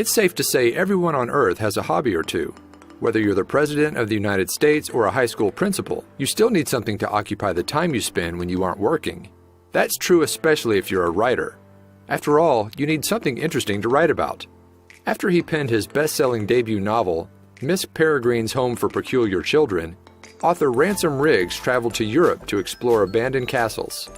It's safe to say everyone on Earth has a hobby or two. Whether you're the President of the United States or a high school principal, you still need something to occupy the time you spend when you aren't working. That's true especially if you're a writer. After all, you need something interesting to write about. After he penned his best-selling debut novel, Miss Peregrine's Home for Peculiar Children, author Ransom Riggs traveled to Europe to explore abandoned castles.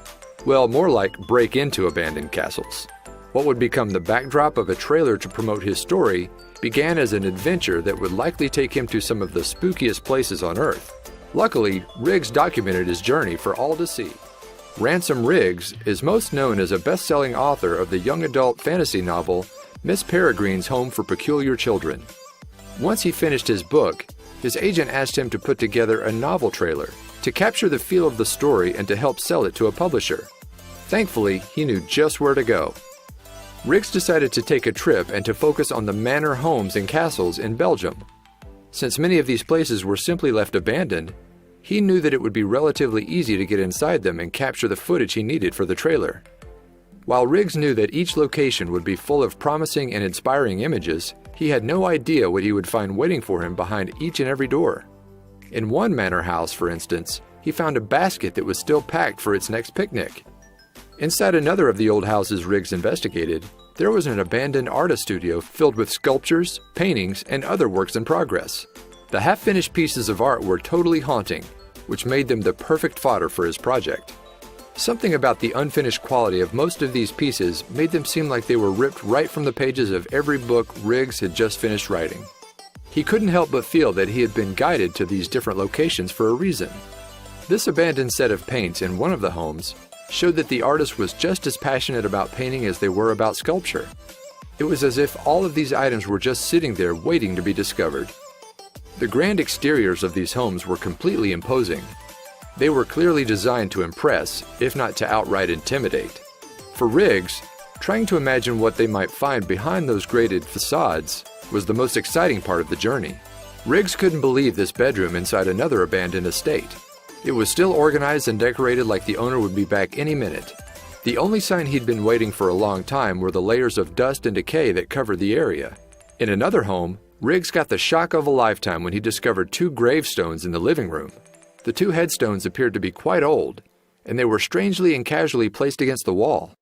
Well, more like break into abandoned castles. What would become the backdrop of a trailer to promote his story began as an adventure that would likely take him to some of the spookiest places on Earth. Luckily, Riggs documented his journey for all to see. Ransom Riggs is most known as a best-selling author of the young adult fantasy novel Miss Peregrine's Home for Peculiar Children. Once he finished his book, his agent asked him to put together a novel trailer to capture the feel of the story and to help sell it to a publisher. Thankfully, he knew just where to go. Riggs decided to take a trip and to focus on the manor homes and castles in Belgium. Since many of these places were simply left abandoned, he knew that it would be relatively easy to get inside them and capture the footage he needed for the trailer. While Riggs knew that each location would be full of promising and inspiring images, he had no idea what he would find waiting for him behind each and every door. In one manor house, for instance, he found a basket that was still packed for its next picnic. Inside another of the old houses Riggs investigated, there was an abandoned artist studio filled with sculptures, paintings, and other works in progress. The half-finished pieces of art were totally haunting, which made them the perfect fodder for his project. Something about the unfinished quality of most of these pieces made them seem like they were ripped right from the pages of every book Riggs had just finished writing. He couldn't help but feel that he had been guided to these different locations for a reason. This abandoned set of paints in one of the homes showed that the artist was just as passionate about painting as they were about sculpture. It was as if all of these items were just sitting there waiting to be discovered. The grand exteriors of these homes were completely imposing. They were clearly designed to impress, if not to outright intimidate. For Riggs, trying to imagine what they might find behind those graded facades was the most exciting part of the journey. Riggs couldn't believe this bedroom inside another abandoned estate. It was still organized and decorated like the owner would be back any minute. The only sign he'd been waiting for a long time were the layers of dust and decay that covered the area. In another home, Riggs got the shock of a lifetime when he discovered 2 gravestones in the living room. The 2 headstones appeared to be quite old, and they were strangely and casually placed against the wall.